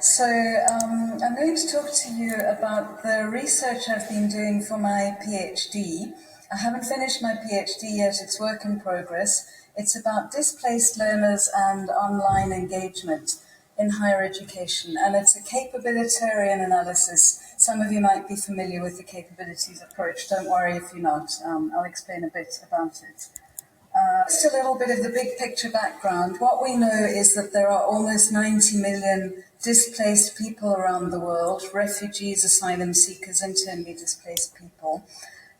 I'm going to talk to you about the research I've been doing for my PhD. I haven't finished my PhD yet, it's work in progress. It's about displaced learners and online engagement in higher education, and it's a capabilitarian analysis. Some of you might be familiar with the capabilities approach. Don't worry if you're not. I'll explain a bit about it. Just a little bit of the big picture background. What we know is that there are almost 90 million displaced people around the world, refugees, asylum seekers, internally displaced people.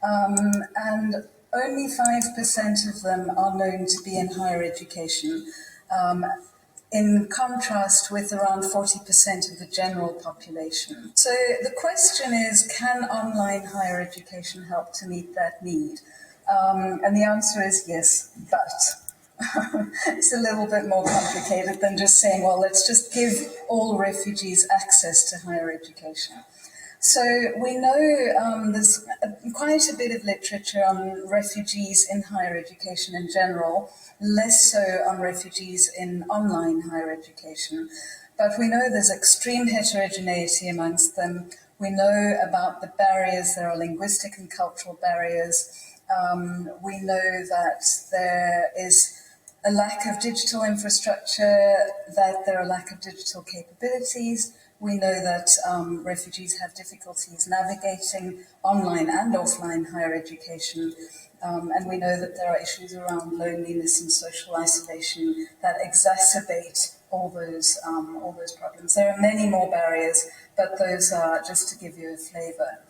And only 5% of them are known to be in higher education, in contrast with around 40% of the general population. So the question is, can online higher education help to meet that need? And the answer is yes, but it's a little bit more complicated than just saying, well, let's just give all refugees access to higher education. So we know there's quite a bit of literature on refugees in higher education in general, less so on refugees in online higher education. But we know there's extreme heterogeneity amongst them. We know about the barriers. There are linguistic and cultural barriers. We know that there is a lack of digital infrastructure, that there are lack of digital capabilities. We know that refugees have difficulties navigating online and offline higher education. And we know that there are issues around loneliness and social isolation that exacerbate all those problems. There are many more barriers, but those are just to give you a flavor.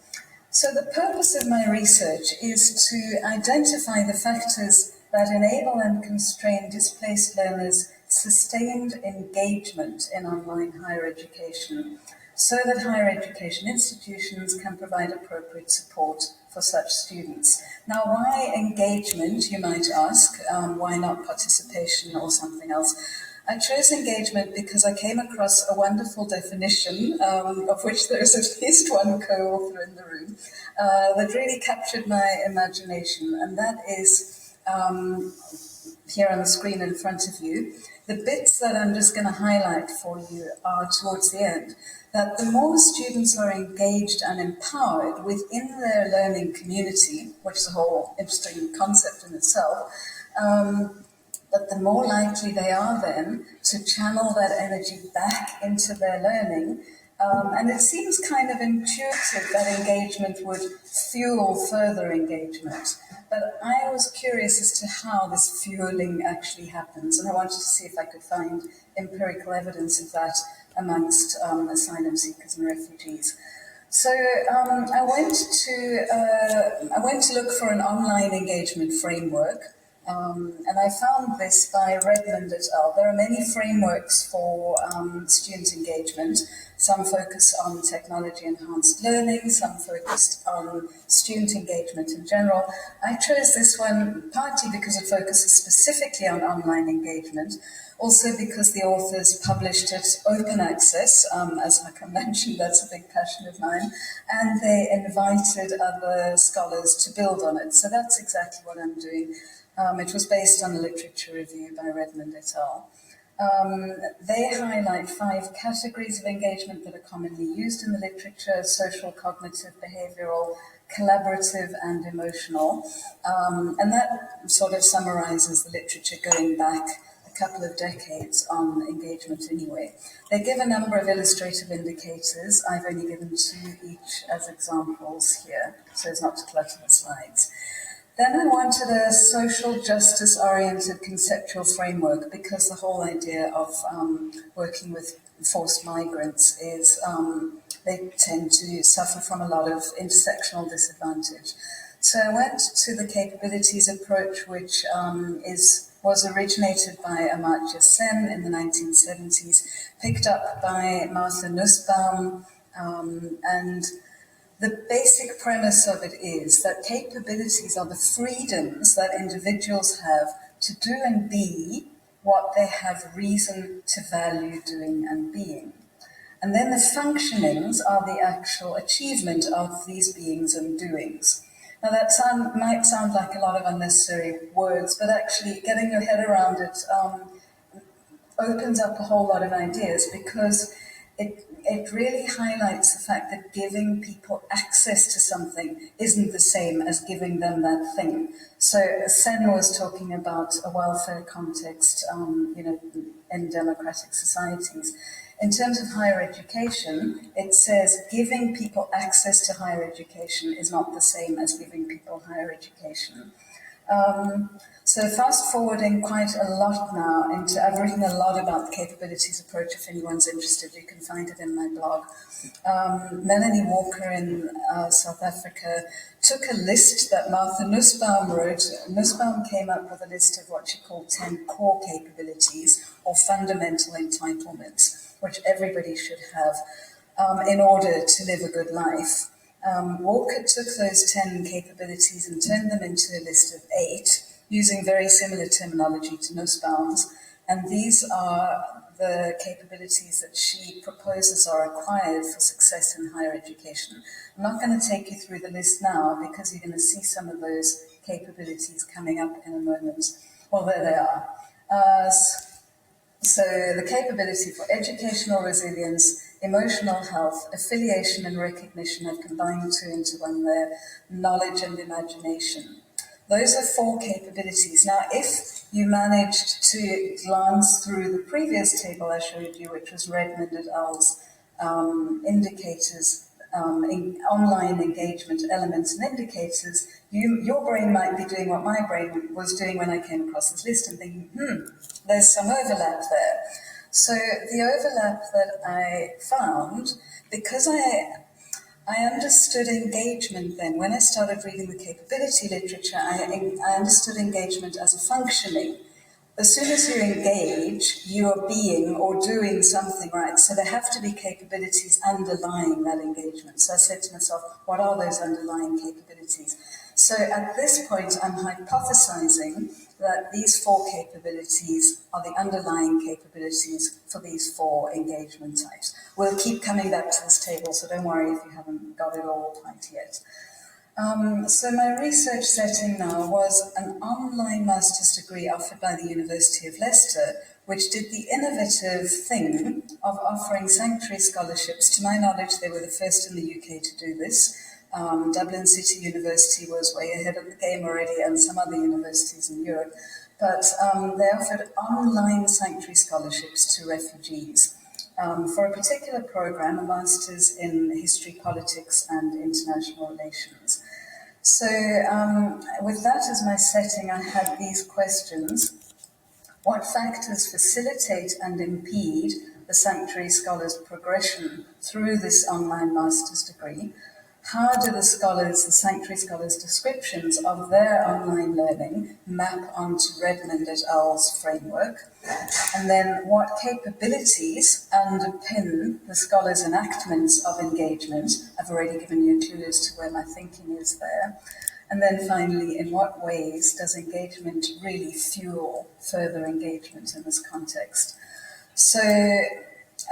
So the purpose of my research is to identify the factors that enable and constrain displaced learners' sustained engagement in online higher education, so that higher education institutions can provide appropriate support for such students. Now, why engagement, you might ask? Why not participation or something else? I chose engagement because I came across a wonderful definition, of which there is at least one co-author in the room, that really captured my imagination, and that is here on the screen in front of you. The bits that I'm just going to highlight for you are towards the end, that the more students are engaged and empowered within their learning community, which is a whole interesting concept in itself, but the more likely they are then to channel that energy back into their learning. And it seems kind of intuitive that engagement would fuel further engagement. But I was curious as to how this fueling actually happens, and I wanted to see if I could find empirical evidence of that amongst asylum seekers and refugees. So I went to look for an online engagement framework. And I found this by Redmond et al. There are many frameworks for student engagement. Some focus on technology-enhanced learning, some focused on student engagement in general. I chose this one partly because it focuses specifically on online engagement, also because the authors published it open access, as Hakan mentioned, that's a big passion of mine, and they invited other scholars to build on it. So that's exactly what I'm doing. It was based on a literature review by Redmond et al. They highlight 5 categories of engagement that are commonly used in the literature: social, cognitive, behavioral, collaborative, and emotional. And that sort of summarizes the literature going back a couple of decades on engagement anyway. They give a number of illustrative indicators. I've only given 2 each as examples here, so as not to clutter the slides. Then I wanted a social justice-oriented conceptual framework, because the whole idea of working with forced migrants is they tend to suffer from a lot of intersectional disadvantage. So I went to the capabilities approach, which was originated by Amartya Sen in the 1970s, picked up by Martha Nussbaum, and the basic premise of it is that capabilities are the freedoms that individuals have to do and be what they have reason to value doing and being. And then the functionings are the actual achievement of these beings and doings. Now that might sound like a lot of unnecessary words, but actually getting your head around it opens up a whole lot of ideas, because it really highlights the fact that giving people access to something isn't the same as giving them that thing. So Sen was talking about a welfare context, in democratic societies. In terms of higher education, it says giving people access to higher education is not the same as giving people higher education. So fast forwarding quite a lot now I've written a lot about the capabilities approach. If anyone's interested, you can find it in my blog. Melanie Walker in South Africa took a list that Martha Nussbaum wrote. Nussbaum came up with a list of what she called 10 core capabilities or fundamental entitlements, which everybody should have in order to live a good life. Walker took those 10 capabilities and turned them into a list of 8, using very similar terminology to Nussbaum's. And these are the capabilities that she proposes are required for success in higher education. I'm not going to take you through the list now because you're going to see some of those capabilities coming up in a moment. Well, there they are. So the capability for educational resilience, emotional health, affiliation and recognition have combined two into one there, knowledge and imagination. Those are 4 capabilities. Now, if you managed to glance through the previous table I showed you, which was Redmond et al.'s indicators, online engagement elements and indicators, your brain might be doing what my brain was doing when I came across this list and thinking, there's some overlap there. So the overlap that I found, because I understood engagement then. When I started reading the capability literature, I understood engagement as a functioning. As soon as you engage, you are being or doing something, right? So there have to be capabilities underlying that engagement. So I said to myself, what are those underlying capabilities? So at this point, I'm hypothesizing that these 4 capabilities are the underlying capabilities for these 4 engagement types. We'll keep coming back to this table, so don't worry if you haven't got it all quite yet. So my research setting now was an online master's degree offered by the University of Leicester, which did the innovative thing of offering sanctuary scholarships. To my knowledge, they were the first in the UK to do this. Dublin City University was way ahead of the game already, and some other universities in Europe. But they offered online sanctuary scholarships to refugees for a particular program, a master's in history, politics, and international relations. So with that as my setting, I had these questions. What factors facilitate and impede the sanctuary scholars' progression through this online master's degree? How do the sanctuary scholars' descriptions of their online learning map onto Redmond et al.'s framework? And then what capabilities underpin the scholars' enactments of engagement? I've already given you a clue as to where my thinking is there. And then finally, in what ways does engagement really fuel further engagement in this context? So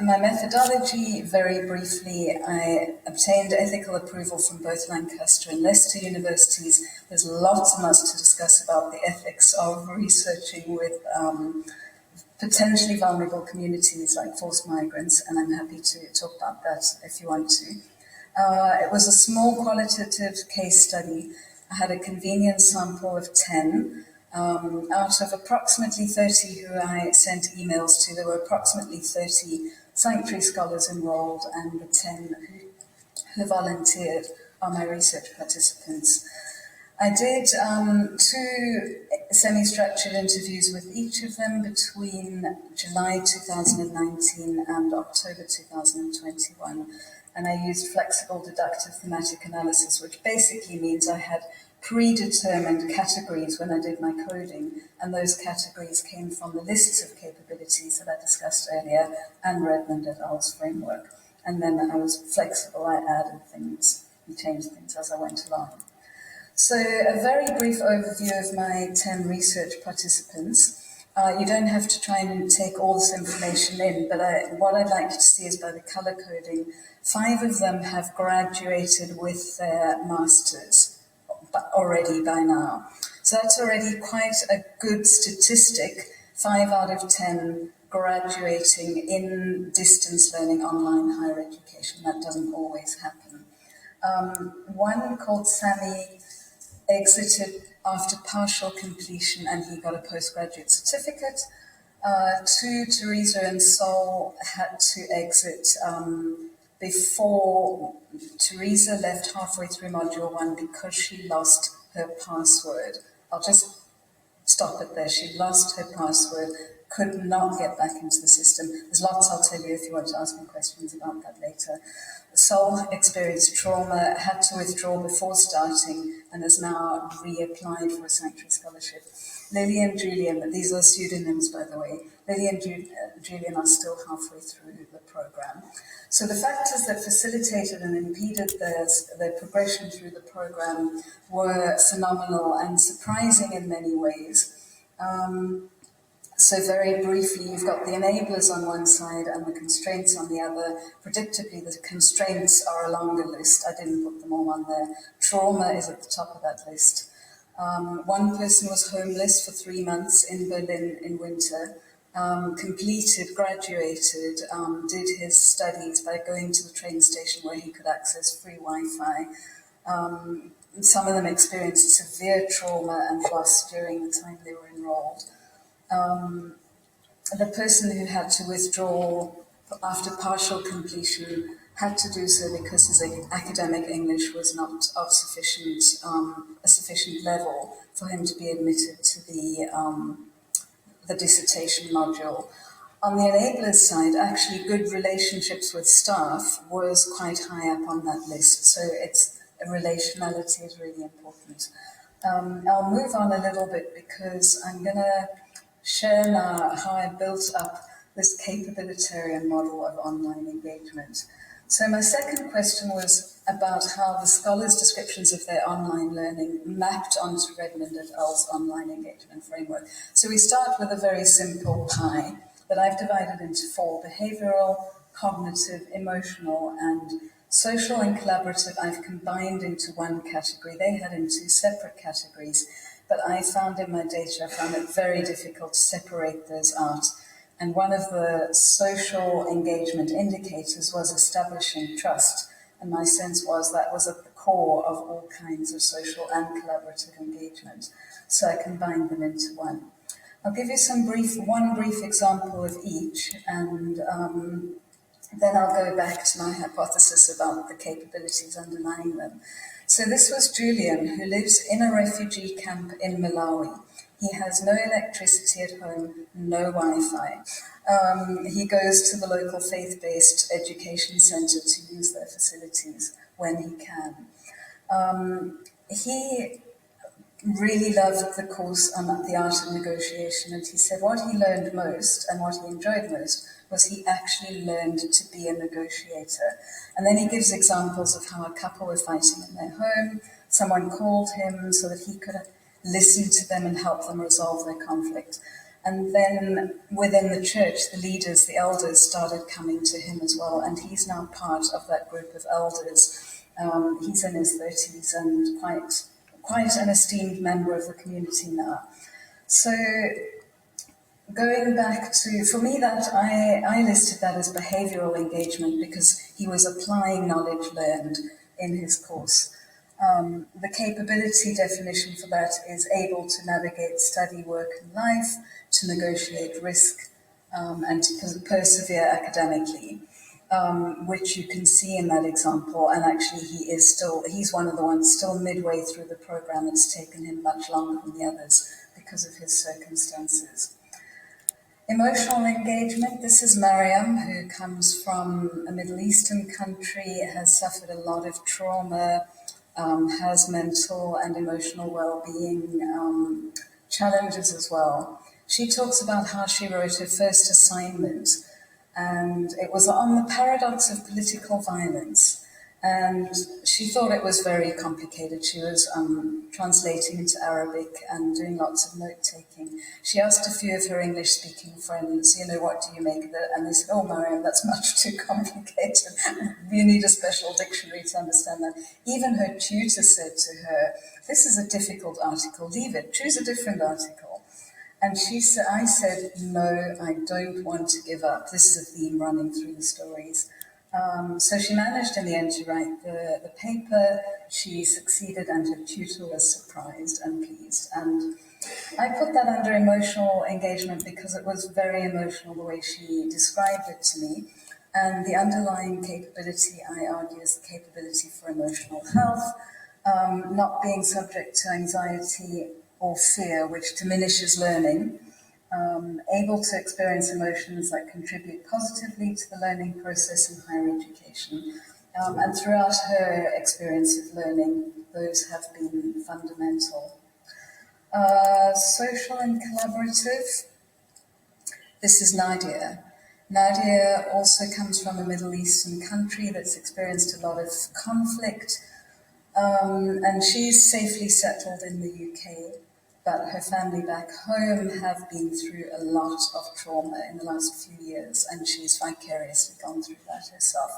my methodology, very briefly, I obtained ethical approval from both Lancaster and Leicester universities. There's lots and lots to discuss about the ethics of researching with potentially vulnerable communities like forced migrants, and I'm happy to talk about that if you want to. It was a small qualitative case study. I had a convenience sample of 10. Out of approximately 30 who I sent emails to, there were approximately 30 sanctuary scholars enrolled, and the 10 who volunteered are my research participants. I did 2 semi-structured interviews with each of them between July 2019 and October 2021. And I used flexible deductive thematic analysis, which basically means I had predetermined categories when I did my coding, and those categories came from the lists of capabilities that I discussed earlier and Redmond et al.'s framework. And then I was flexible, I added things and changed things as I went along. So a very brief overview of my 10 research participants. You don't have to try and take all this information in, but what I'd like to see is by the color coding, 5 of them have graduated with their masters already by now. So that's already quite a good statistic. 5 out of 10 graduating in distance learning online higher education. That doesn't always happen. One called Sammy exited after partial completion and he got a postgraduate certificate. Two, Teresa and Sol had to exit before Teresa left halfway through module 1 because she lost her password. I'll just stop it there. She lost her password, could not get back into the system. There's lots I'll tell you if you want to ask me questions about that later. Sol experienced trauma, had to withdraw before starting, and has now reapplied for a sanctuary scholarship. Lily and Julian, these are pseudonyms by the way, Lily and Julian are still halfway through the program. So the factors that facilitated and impeded their progression through the program were phenomenal and surprising in many ways. So very briefly, you've got the enablers on one side and the constraints on the other. Predictably, the constraints are a longer list. I didn't put them all on there. Trauma is at the top of that list. One person was homeless for 3 months in Berlin in winter, graduated, did his studies by going to the train station where he could access free Wi-Fi. Some of them experienced severe trauma and loss during the time they were enrolled. The person who had to withdraw after partial completion had to do so because his academic English was not of a sufficient level for him to be admitted to the dissertation module. On the enablers side, actually good relationships with staff was quite high up on that list, so relationality is really important. I'll move on a little bit because I'm going to share now how I built up this capabilitarian model of online engagement. So my second question was about how the scholars' descriptions of their online learning mapped onto Redmond et al.'s online engagement framework. So we start with a very simple pie that I've divided into 4: behavioral, cognitive, emotional, and social and collaborative. I've combined into one category. They had in 2 separate categories, but I found in my data, I found it very difficult to separate those out. And one of the social engagement indicators was establishing trust. And my sense was that was at the core of all kinds of social and collaborative engagement. So I combined them into one. I'll give you one brief example of each, and then I'll go back to my hypothesis about the capabilities underlying them. So this was Julian, who lives in a refugee camp in Malawi. He has no electricity at home, no Wi-Fi. He goes to the local faith-based education centre to use their facilities when he can. He really loved the course on the art of negotiation, and he said what he learned most and what he enjoyed most was he actually learned to be a negotiator. And then he gives examples of how a couple were fighting in their home, someone called him so that he could listen to them and help them resolve their conflict. And then within the church, the leaders, the elders started coming to him as well, and he's now part of that group of elders. He's in his 30s and quite an esteemed member of the community now. So going back to, for me, that I listed that as behavioral engagement because he was applying knowledge learned in his course. The capability definition for that is able to navigate study, work, and life, to negotiate risk, and to persevere academically, which you can see in that example. And actually, he's one of the ones still midway through the program. It's taken him much longer than the others because of his circumstances. Emotional engagement. This is Mariam, who comes from a Middle Eastern country, has suffered a lot of trauma, has mental and emotional well-being challenges as well. She talks about how she wrote her first assignment, and it was on the paradox of political violence. And she thought it was very complicated. She was translating into Arabic and doing lots of note-taking. She asked a few of her English-speaking friends, what do you make of it? And they said, oh, Mariam, that's much too complicated. You need a special dictionary to understand that. Even her tutor said to her, this is a difficult article, leave it, choose a different article. And I said, no, I don't want to give up. This is a theme running through the stories. So she managed in the end to write the paper. She succeeded, and her tutor was surprised and pleased. And I put that under emotional engagement because it was very emotional the way she described it to me. And the underlying capability, I argue, is the capability for emotional health, not being subject to anxiety or fear, which diminishes learning, able to experience emotions that contribute positively to the learning process in higher education. And throughout her experience of learning, those have been fundamental. Social and collaborative. This is Nadia. Nadia also comes from a Middle Eastern country that's experienced a lot of conflict, and she's safely settled in the UK, but her family back home have been through a lot of trauma in the last few years, and she's vicariously gone through that herself.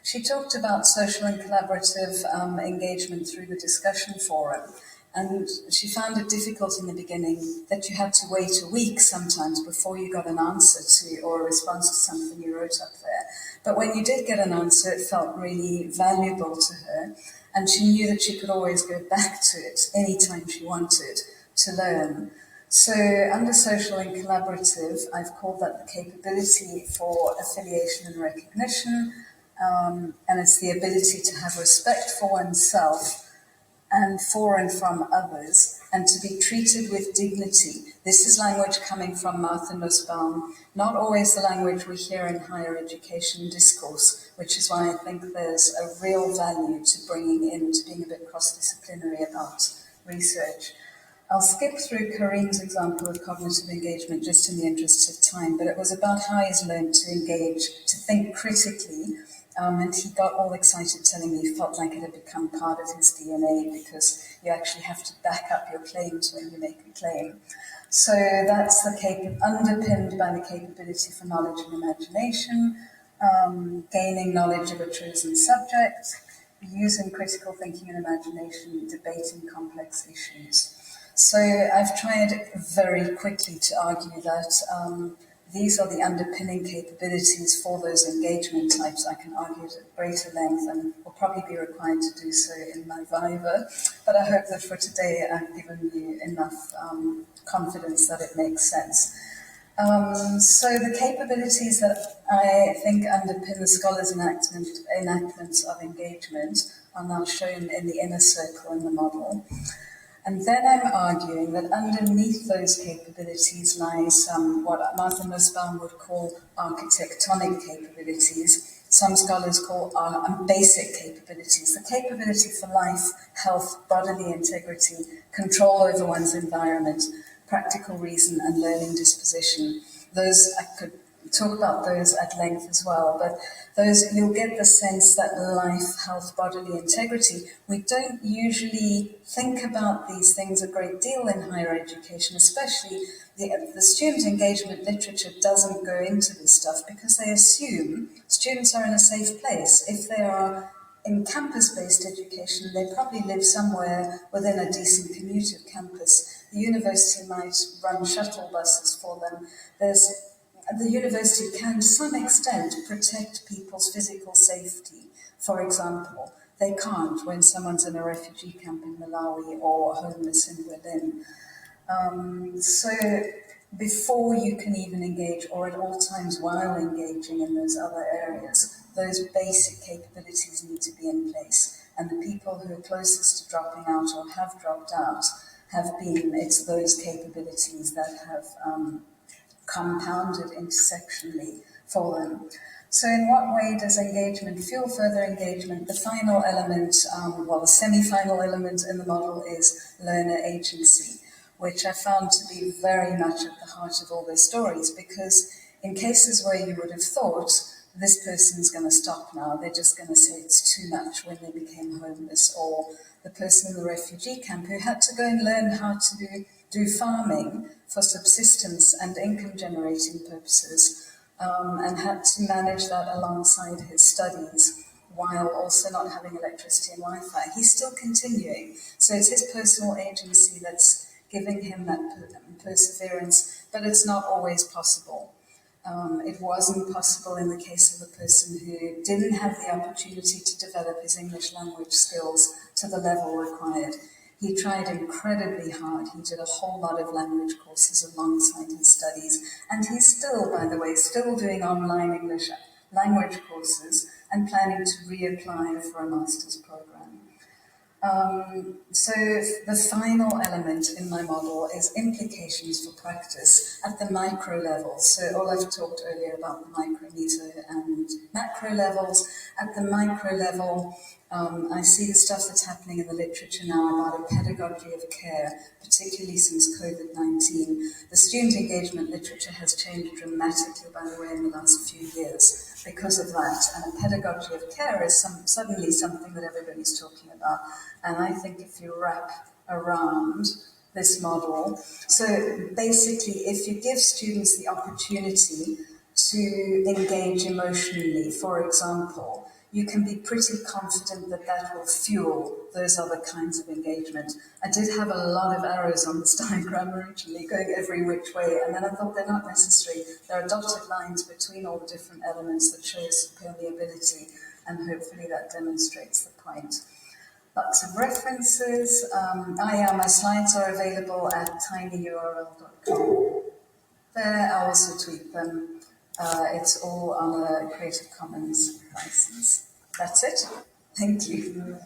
She talked about social and collaborative engagement through the discussion forum, and she found it difficult in the beginning that you had to wait a week sometimes before you got an answer to or a response to something you wrote up there. But when you did get an answer, it felt really valuable to her, and she knew that she could always go back to it anytime she wanted to learn. So under social and collaborative, I've called that the capability for affiliation and recognition, and it's the ability to have respect for oneself and for and from others, and to be treated with dignity. This is language coming from Martha Nussbaum, not always the language we hear in higher education discourse, which is why I think there's a real value to bringing in, to being a bit cross-disciplinary about research. I'll skip through Kareem's example of cognitive engagement just in the interest of time, but it was about how he's learned to engage, to think critically, and he got all excited telling me he felt like it had become part of his DNA because you actually have to back up your claims when you make a claim. So that's underpinned by the capability for knowledge and imagination, gaining knowledge of a chosen subject, using critical thinking and imagination, debating complex issues. So I've tried very quickly to argue that these are the underpinning capabilities for those engagement types. I can argue it at greater length and will probably be required to do so in my Viva, but I hope that for today I've given you enough confidence that it makes sense. So the capabilities that I think underpin the scholars' enactments of engagement are now shown in the inner circle in the model. And then I'm arguing that underneath those capabilities lies what Martha Nussbaum would call architectonic capabilities. Some scholars call basic capabilities. The capability for life, health, bodily integrity, control over one's environment, practical reason, and learning disposition. Those, I could talk about those at length as well, but those, you'll get the sense that life, health, bodily integrity, we don't usually think about these things a great deal in higher education, especially the student engagement literature doesn't go into this stuff because they assume students are in a safe place. If they are in campus-based education, they probably live somewhere within a decent commuted campus. The university might run shuttle buses for them. The university can, to some extent, protect people's physical safety. For example, they can't when someone's in a refugee camp in Malawi or homeless in Berlin. So before you can even engage, or at all times while engaging in those other areas, those basic capabilities need to be in place. And the people who are closest to dropping out or have dropped out it's those capabilities that have compounded intersectionally for them. So in what way does engagement fuel further engagement? The final element, the semi-final element in the model is learner agency, which I found to be very much at the heart of all their stories, because in cases where you would have thought this person's going to stop now, they're just going to say it's too much when they became homeless, or the person in the refugee camp who had to go and learn how to do farming for subsistence and income generating purposes, and had to manage that alongside his studies while also not having electricity and Wi-Fi. He's still continuing. So it's his personal agency that's giving him that perseverance, but it's not always possible. It wasn't possible in the case of a person who didn't have the opportunity to develop his English language skills to the level required. He tried incredibly hard. He did a whole lot of language courses alongside his studies, and he's still, by the way, still doing online English language courses and planning to reapply for a master's program. So the final element in my model is implications for practice at the micro level. So Olaf talked earlier about the micro, meso, and macro levels. At the micro level, I see the stuff that's happening in the literature now about a pedagogy of care, particularly since COVID-19. The student engagement literature has changed dramatically, by the way, in the last few years because of that. And a pedagogy of care is suddenly something that everybody's talking about. And I think if you wrap around this model, so basically if you give students the opportunity to engage emotionally, for example, you can be pretty confident that that will fuel those other kinds of engagement. I did have a lot of arrows on this diagram originally, going every which way, and then I thought they're not necessary. There are dotted lines between all the different elements that shows permeability, and hopefully that demonstrates the point. Lots of references. My slides are available at tinyurl.com. There, I'll also tweet them. It's all on a Creative Commons license. That's it. Thank you.